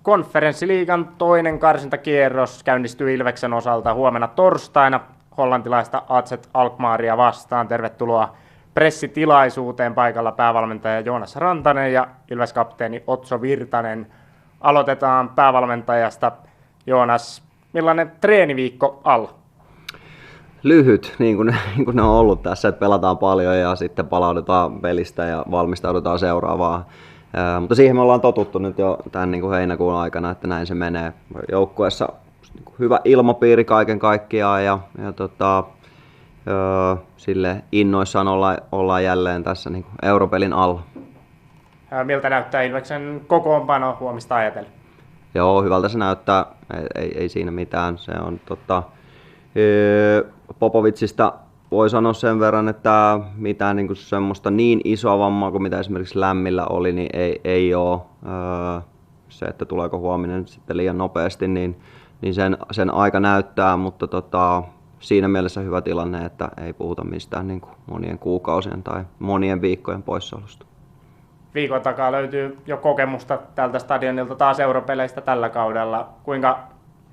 Konferenssiliigan toinen karsintakierros käynnistyy Ilveksen osalta huomenna torstaina hollantilaista AZ Alkmaaria vastaan. Tervetuloa pressitilaisuuteen, paikalla päävalmentaja Joonas Rantanen ja Ilves-kapteeni Otso Virtanen. Aloitetaan päävalmentajasta. Joonas, millainen treeniviikko alla? Lyhyt, niin kuin ne on ollut tässä, että pelataan paljon ja sitten palaudutaan pelistä ja valmistaudutaan seuraavaan. Mutta siihen me ollaan totuttu nyt jo tämän niin kuin heinäkuun aikana, että näin se menee. Joukkueessa hyvä ilmapiiri kaiken kaikkiaan ja sille innoissaan ollaan jälleen tässä niin kuin europelin alla. Miltä näyttää Ilveksen kokoonpano huomista ajatellen? Joo, hyvältä se näyttää, ei siinä mitään. Se on Popovicista voi sanoa sen verran, että mitään niin kuin semmoista niin isoa vammaa kuin mitä esimerkiksi Lämmillä oli, niin ei ole. Se, että tuleeko huominen sitten liian nopeasti, niin sen aika näyttää, mutta siinä mielessä hyvä tilanne, että ei puhuta mistään niin kuin monien kuukausien tai monien viikkojen poissaolosta. Viikon takaa löytyy jo kokemusta tältä stadionilta taas europeleistä tällä kaudella. Kuinka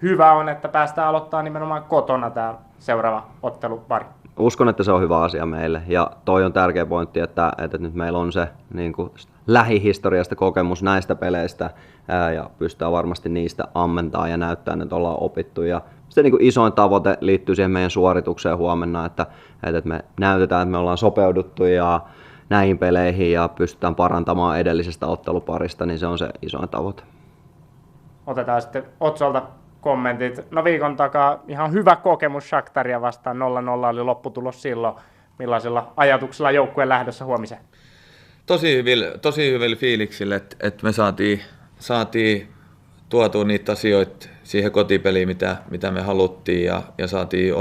hyvä on, että päästään aloittaa nimenomaan kotona tämä seuraava ottelupari? Uskon, että se on hyvä asia meille ja toi on tärkeä pointti, että nyt meillä on se niin kuin lähihistoriasta kokemus näistä peleistä ja pystytään varmasti niistä ammentamaan ja näyttää, että ollaan opittu. Ja se niin kuin isoin tavoite liittyy siihen meidän suoritukseen huomenna, että me näytetään, että me ollaan sopeuduttu ja näihin peleihin ja pystytään parantamaan edellisestä otteluparista, niin se on se isoin tavoite. Otetaan sitten Otsolta kommentit. No viikon takaa ihan hyvä kokemus Shakhtaria vastaan, 0-0 oli lopputulos silloin. Millaisilla ajatuksilla joukkueen lähdössä huomiseen? Tosi hyvillä fiiliksillä, että me saatiin tuotua niitä asioita siihen kotipeliin, mitä me haluttiin ja saatiin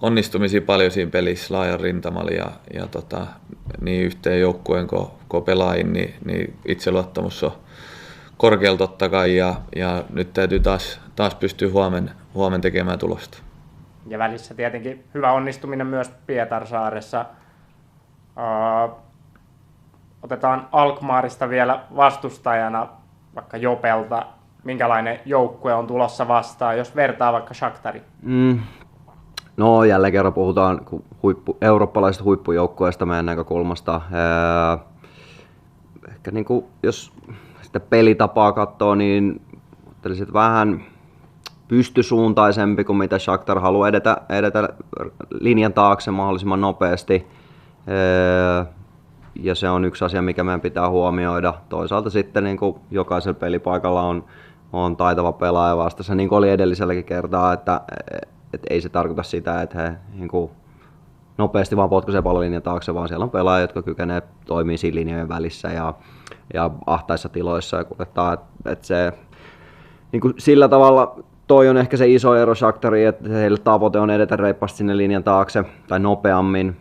onnistumisia paljon siinä pelissä laajan rintamalla ja niin yhteen joukkueen kuin pelaajiin, niin itseluottamus on korkealla totta kai ja nyt täytyy taas pystyä huomen tekemään tulosta. Ja välissä tietenkin hyvä onnistuminen myös Pietarsaaressa. Otetaan Alkmaarista vielä vastustajana, vaikka Jopelta. Minkälainen joukkue on tulossa vastaan, jos vertaa vaikka Shakhtariin? No jälleen kerran puhutaan eurooppalaisesta huippujoukkueesta meidän näkökulmasta. Ehkä niin kuin, jos sitä pelitapaa katsoo, niin ottelisit vähän pystysuuntaisempi kuin mitä Shakhtar haluaa edetä linjan taakse mahdollisimman nopeasti. Ja se on yksi asia, mikä meidän pitää huomioida. Toisaalta sitten niin kuin jokaisella pelipaikalla on taitava pelaaja vastassa, niin kuin oli edelliselläkin kertaa, että ei se tarkoita sitä, että he niin kuin nopeasti vaan potkaisee pallolinjan taakse, vaan siellä on pelaajia, jotka kykenevät toimimaan siinä linjojen välissä ja ahtaissa tiloissa ja kuljettaa. Että se, niin kuin sillä tavalla toi on ehkä se iso ero Shakhtariin, että heille tavoite on edetä reippaasti sinne linjan taakse tai nopeammin.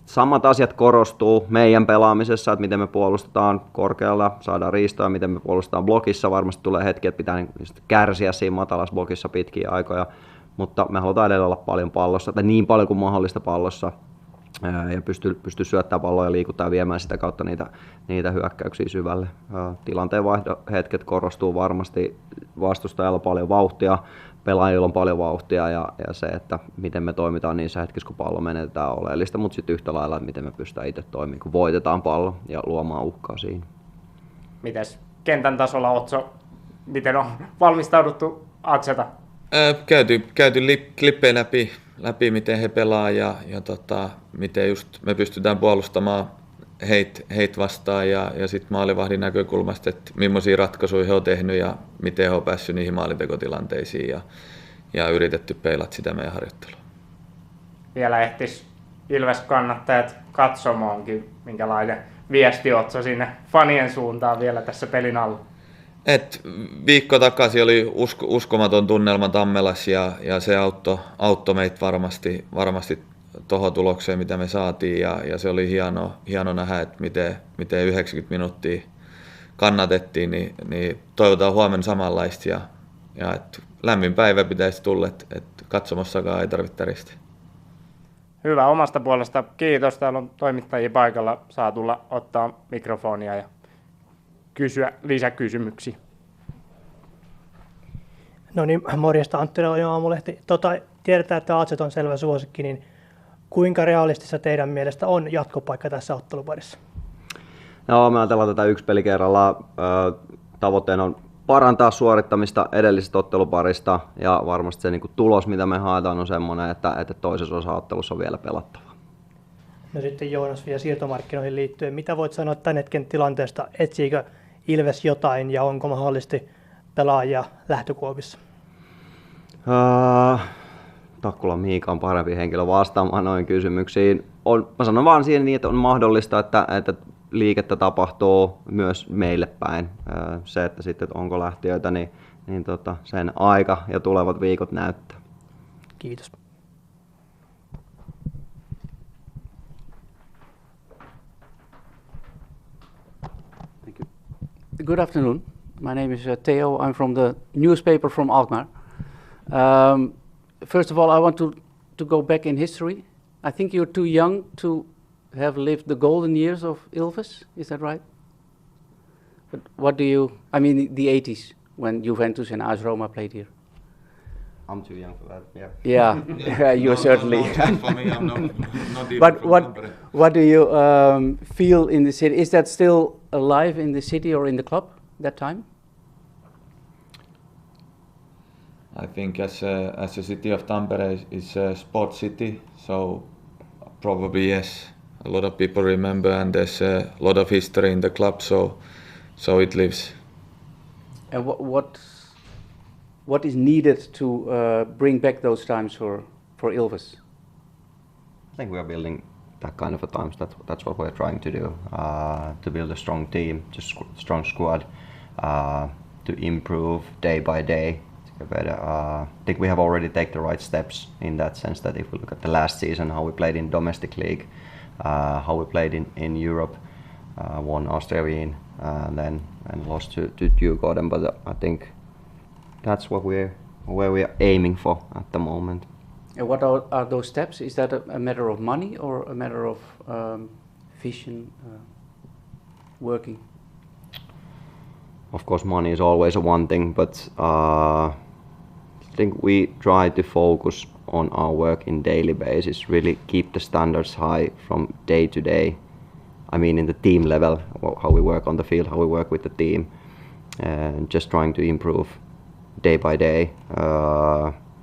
Samat asiat korostuu meidän pelaamisessa, että miten me puolustetaan korkealla, saadaan riistoa, miten me puolustetaan blokissa. Varmasti tulee hetki, että pitää kärsiä siinä matalassa blokissa pitkiä aikoja, mutta me halutaan edelleen olla paljon pallossa, tai niin paljon kuin mahdollista pallossa, ja pystyy syöttämään palloa ja liikuttaa ja viemään sitä kautta niitä hyökkäyksiä syvälle. Tilanteenvaihtohetket korostuu varmasti, vastustajalla on paljon vauhtia, pelaajilla on paljon vauhtia ja se, että miten me toimitaan niissä hetkissä, kun pallo menetetään, on oleellista, mutta sitten yhtä lailla, että miten me pystytään itse toimimaan, kun voitetaan pallo ja luomaan uhkaa siinä. Mites kentän tasolla, Otso, miten on valmistauduttu AZ:ta? Käyty klippejä läpi, miten he pelaa ja miten just me pystytään puolustamaan heit vastaan ja sitten maalivahdin näkökulmasta, että millaisia ratkaisuja he on tehnyt ja miten he on päässyt niihin maalintekotilanteisiin ja yritetty peilata sitä meidän harjoittelua. Vielä ehtis Ilves-kannattajat katsomaankin, minkälainen viesti Otso sinne fanien suuntaan vielä tässä pelin alla? Viikko takaisin oli uskomaton tunnelma Tammelassa ja se auttoi meitä varmasti tuohon tulokseen, mitä me saatiin ja se oli hieno nähdä, että miten 90 minuuttia kannatettiin, niin toivotaan huomenna samanlaista ja että lämmin päivä pitäisi tulla, että katsomossakaan ei tarvitse täristä. Hyvä, omasta puolesta kiitos. Täällä on toimittajia paikalla. Saa tulla ottaa mikrofonia ja kysyä lisäkysymyksiä. No niin, morjesta, Antti Rauhanen, Aamulehti. Tiedetään, että AZ on selvä suosikki, niin kuinka realistissa teidän mielestä on jatkopaikka tässä otteluparissa? No, me ajatellaan tätä yksi peli kerrallaan. Tavoitteena on parantaa suorittamista edellisestä otteluparista ja varmasti se tulos, mitä me haetaan, on semmoinen, että toisessa osa-ottelussa on vielä pelattava. No sitten Joonas vielä siirtomarkkinoihin liittyen. Mitä voit sanoa tämän hetken tilanteesta? Etsiikö Ilves jotain ja onko mahdollisesti pelaajia lähtökuopissa? Takkulan Miika on parempi henkilö vastaamaan noihin kysymyksiin. Mä sanon vaan siihen niin, että on mahdollista, että liikettä tapahtuu myös meille päin. Se, että sitten onko lähtiöitä, niin sen aika ja tulevat viikot näyttää. Kiitos. Thank you. Good afternoon. My name is Theo. I'm from the newspaper from Alkmaar. First of all, I want to go back in history. I think you're too young to have lived the golden years of Ilves. Is that right? But what do you? I mean, the 80s when Juventus and AS Roma played here. I'm too young for that. Yeah. Yeah, you're certainly. For me, I'm not even But from Tampere. what do you feel in the city? Is that still alive in the city or in the club that time? I think as a city of Tampere is a sports city, so probably yes. A lot of people remember, and there's a lot of history in the club, so it lives. And what is needed to bring back those times for Ilves? I think we are building that kind of a times. That's what we're trying to do. To build a strong team, just strong squad, to improve day by day. But I think we have already taken the right steps in that sense that if we look at the last season, how we played in domestic league, how we played in Europe, won Australian and lost to Djurgården, but I think that's where we are aiming for at the moment. And what are those steps? Is that a matter of money or a matter of vision, working? Of course, money is always one thing, but I think we try to focus on our work in daily basis, really keep the standards high from day to day. I mean, in the team level, how we work on the field, how we work with the team, and just trying to improve day by day.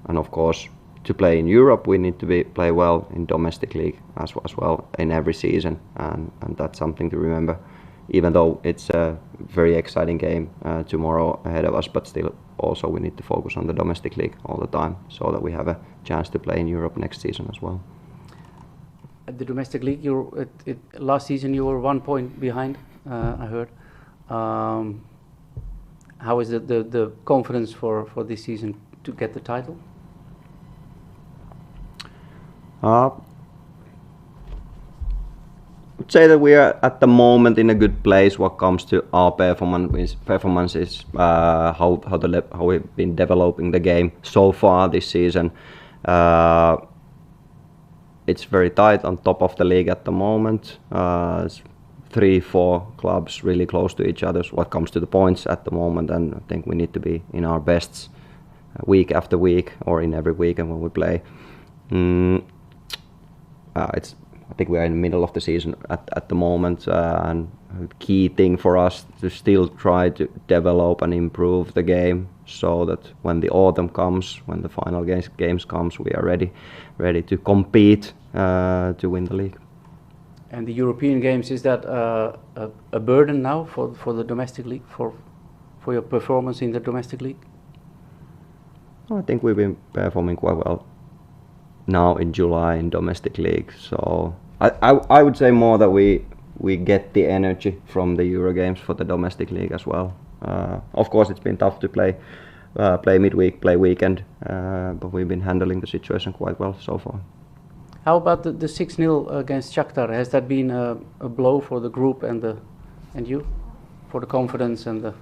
And of course, to play in Europe, we need to play well in domestic league as well in every season, and that's something to remember. Even though it's a very exciting game tomorrow ahead of us, but still also we need to focus on the domestic league all the time so that we have a chance to play in Europe next season as well. At the domestic league, last season you were 1 point behind, I heard. How is the confidence for this season to get the title? I would say that we are at the moment in a good place what comes to our performances, how we've been developing the game so far this season. It's very tight on top of the league at the moment. 3-4 clubs really close to each other what comes to the points at the moment, and I think we need to be in our bests week after week or in every weekend when we play. I think we are in the middle of the season at the moment, and a key thing for us to still try to develop and improve the game so that when the autumn comes, when the final games comes, we are ready to compete to win the league. And the European games, is that a burden now for the domestic league, for your performance in the domestic league? I think we've been performing quite well now in July in domestic league, so I would say more that we get the energy from the Euro games for the domestic league as well. Of course, it's been tough to play midweek, play weekend, but we've been handling the situation quite well so far. How about the 6-0 against Shakhtar? Has that been a blow for the group and you, for the confidence and the?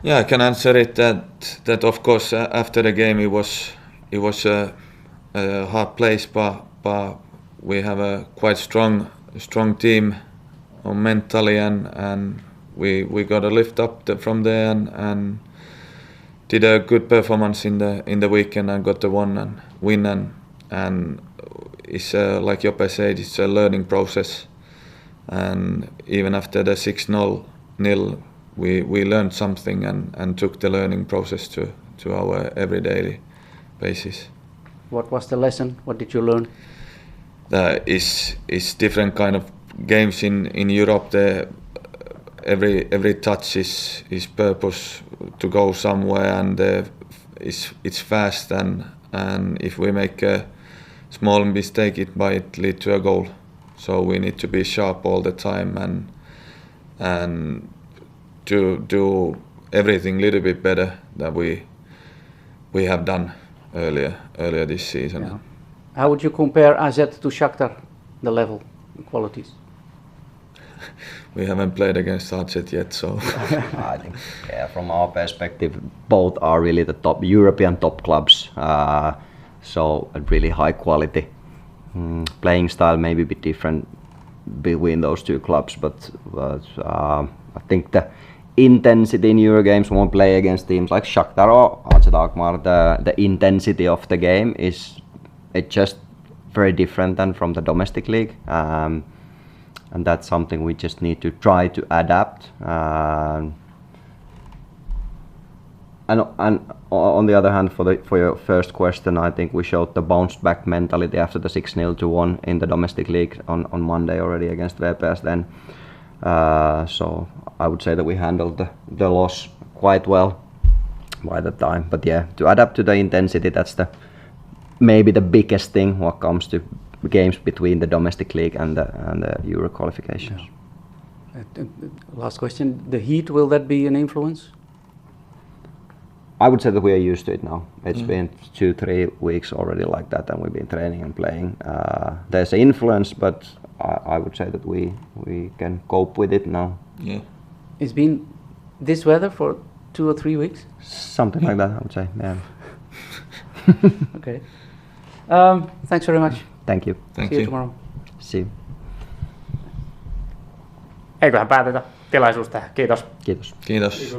Yeah, I can answer it that of course after the game it was a hard place, but we have a quite strong team mentally, and we got a lift up from there and did a good performance in the weekend and got the win and it's like Jope said, it's a learning process, and even after the 6-0 we learned something and took the learning process to our everyday basis. What was the lesson? What did you learn? Is different kind of games in Europe. Every touch is purpose to go somewhere, and it's fast, and if we make a small mistake, it might lead to a goal. So we need to be sharp all the time and to do everything a little bit better than we have done earlier this season. Yeah. How would you compare AZ to Shakhtar, the level, the qualities? We haven't played against AZ yet, so I think, from our perspective, both are really the top European top clubs. So a really high quality playing style, maybe a bit different between those two clubs, but I think the intensity in Euro games when we play against teams like Shakhtar or AZ Alkmaar, the intensity of the game it's just very different than from the domestic league, and that's something we just need to try to adapt. And on the other hand, for your first question, I think we showed the bounce back mentality after the 6-1 in the domestic league on Monday already against VPS then. So I would say that we handled the loss quite well by the time. But yeah, to adapt to the intensity, that's maybe the biggest thing what comes to games between the domestic league and the Euro qualifications. Yeah. Last question, the heat, will that be an influence? I would say that we are used to it now. It's been 2-3 weeks already like that, and we've been training and playing. There's an influence, but I would say that we can cope with it now. yeah. It's been this weather for 2 or 3 weeks? Something like that, I would say. Yeah. Okay. Thanks very much. Thank you. Thank See you you. tomorrow. See you. Eiköhän päätetä tilaisuus tähän. Kiitos. Kiitos. Kiitos.